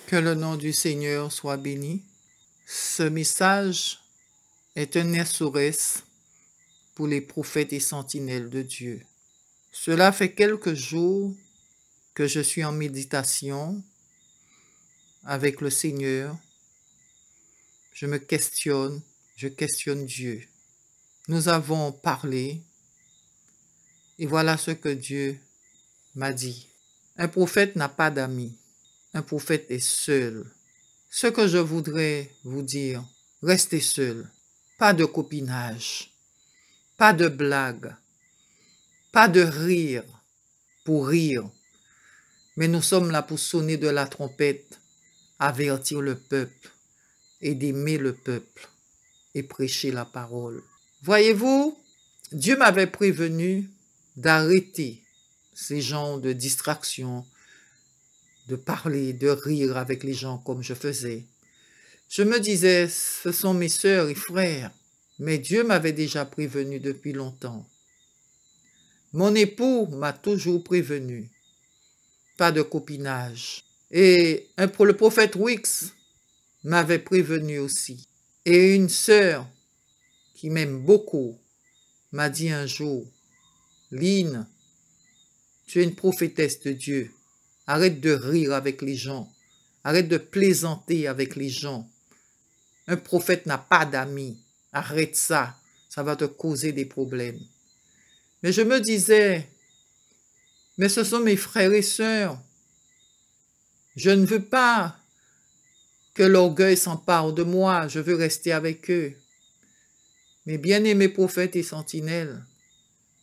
Que le nom du Seigneur soit béni. Ce message est un SOS pour les prophètes et sentinelles de Dieu. Cela fait quelques jours que je suis en méditation avec le Seigneur. Je questionne Dieu. Nous avons parlé et voilà ce que Dieu m'a dit. Un prophète n'a pas d'amis. Un prophète est seul. Ce que je voudrais vous dire, restez seul. Pas de copinage, pas de blague, pas de rire pour rire. Mais nous sommes là pour sonner de la trompette, avertir le peuple et d'aimer le peuple et prêcher la parole. Voyez-vous, Dieu m'avait prévenu d'arrêter ces genres de distractions, de parler, de rire avec les gens comme je faisais. Je me disais, ce sont mes sœurs et frères, mais Dieu m'avait déjà prévenu depuis longtemps. Mon époux m'a toujours prévenu, pas de copinage. Et le prophète Wix m'avait prévenu aussi. Et une sœur qui m'aime beaucoup m'a dit un jour, Line, tu es une prophétesse de Dieu. Arrête de rire avec les gens. Arrête de plaisanter avec les gens. Un prophète n'a pas d'amis. Arrête ça. Ça va te causer des problèmes. Mais je me disais, mais ce sont mes frères et sœurs. Je ne veux pas que l'orgueil s'empare de moi. Je veux rester avec eux. Mais bien-aimés prophètes et sentinelles,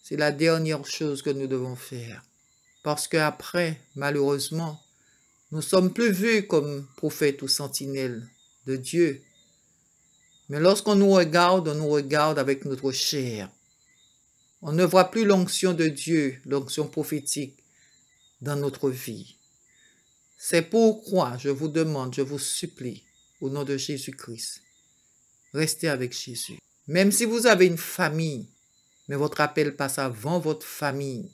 c'est la dernière chose que nous devons faire. Parce qu'après, malheureusement, nous ne sommes plus vus comme prophètes ou sentinelles de Dieu. Mais lorsqu'on nous regarde, on nous regarde avec notre chair. On ne voit plus l'onction de Dieu, l'onction prophétique dans notre vie. C'est pourquoi je vous demande, je vous supplie, au nom de Jésus-Christ, restez avec Jésus. Même si vous avez une famille, mais votre appel passe avant votre famille,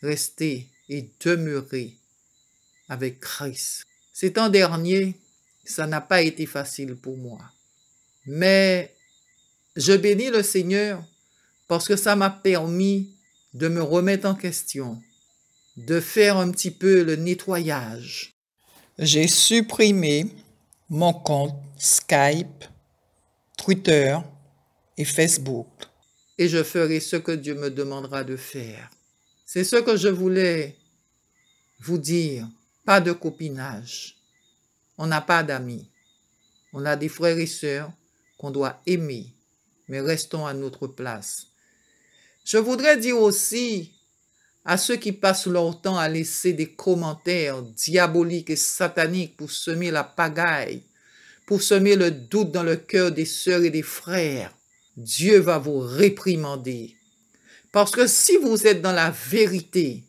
restez et demeurez avec Christ. Ces temps derniers, ça n'a pas été facile pour moi. Mais je bénis le Seigneur parce que ça m'a permis de me remettre en question, de faire un petit peu le nettoyage. J'ai supprimé mon compte Skype, Twitter et Facebook. Et je ferai ce que Dieu me demandera de faire. C'est ce que je voulais vous dire. Pas de copinage. On n'a pas d'amis. On a des frères et sœurs qu'on doit aimer. Mais restons à notre place. Je voudrais dire aussi à ceux qui passent leur temps à laisser des commentaires diaboliques et sataniques pour semer la pagaille, pour semer le doute dans le cœur des sœurs et des frères, Dieu va vous réprimander. Parce que si vous êtes dans la vérité,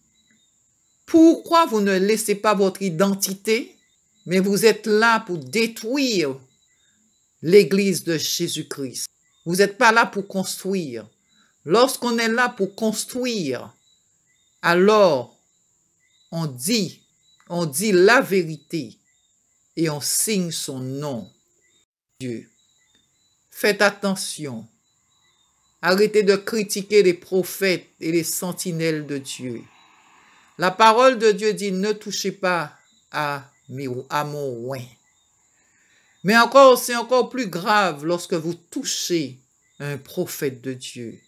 pourquoi vous ne laissez pas votre identité, mais vous êtes là pour détruire l'Église de Jésus-Christ? Vous n'êtes pas là pour construire. Lorsqu'on est là pour construire, alors on dit la vérité et on signe son nom. Dieu. Faites attention. Arrêtez de critiquer les prophètes et les sentinelles de Dieu. La parole de Dieu dit, ne touchez pas à mon oin. Mais c'est encore plus grave lorsque vous touchez un prophète de Dieu.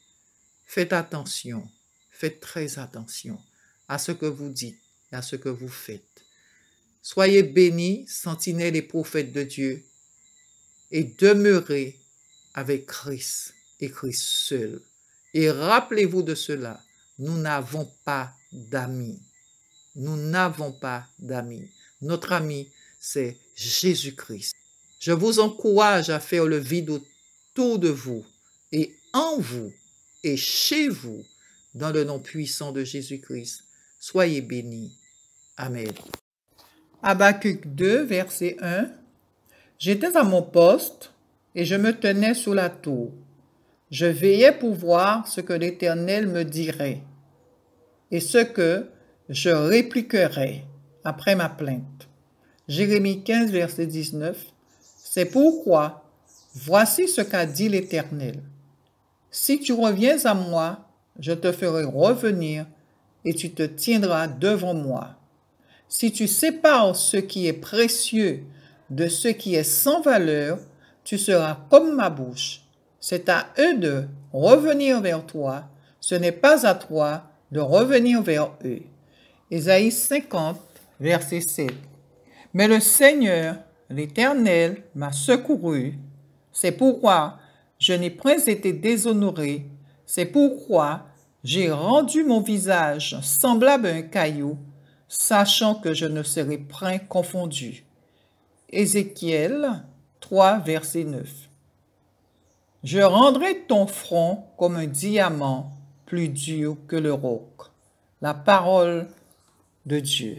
Faites attention, faites très attention à ce que vous dites et à ce que vous faites. Soyez bénis, sentinelles et prophètes de Dieu, et demeurez avec Christ et Christ seul. Et rappelez-vous de cela, nous n'avons pas d'amis. Nous n'avons pas d'amis. Notre ami, c'est Jésus-Christ. Je vous encourage à faire le vide autour de vous et en vous et chez vous, dans le nom puissant de Jésus-Christ. Soyez bénis. Amen. Habacuc 2, verset 1. J'étais à mon poste et je me tenais sous la tour. Je veillais pour voir ce que l'Éternel me dirait et ce que je répliquerais après ma plainte. Jérémie 15, verset 19. C'est pourquoi, voici ce qu'a dit l'Éternel. Si tu reviens à moi, je te ferai revenir et tu te tiendras devant moi. Si tu sépares ce qui est précieux de ce qui est sans valeur, tu seras comme ma bouche. C'est à eux de revenir vers toi, ce n'est pas à toi de revenir vers eux. Ésaïe 50, verset 7. Mais le Seigneur, l'Éternel, m'a secouru. C'est pourquoi je n'ai point été déshonoré. C'est pourquoi j'ai rendu mon visage semblable à un caillou, sachant que je ne serai point confondu. Ézéchiel 3, verset 9. Je rendrai ton front comme un diamant plus dur que le roc. La parole de Dieu.